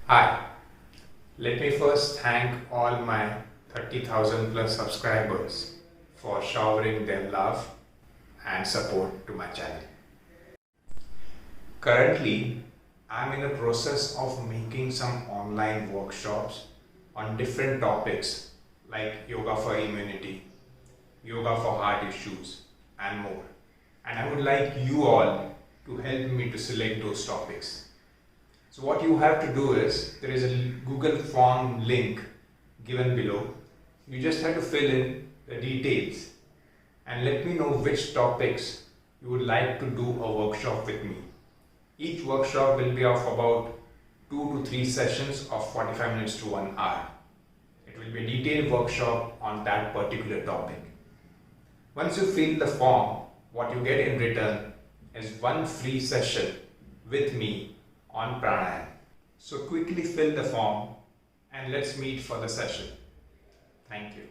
Hi, let me first thank all my 30,000 plus subscribers for showering their love and support to my channel. Currently, I'm in the process of making some online workshops on different topics like yoga for immunity, yoga for heart issues, and more. And I would like you all to help me to select those topics. So what you have to do is, there is a Google form link given below. You just have to fill in the details and let me know which topics you would like to do a workshop with me. Each workshop will be of about 2 to 3 sessions of 45 minutes to 1 hour. It will be a detailed workshop on that particular topic. Once you fill the form, what you get in return is one free session with me on pranayama. So quickly fill the form and let's meet for the session. Thank you.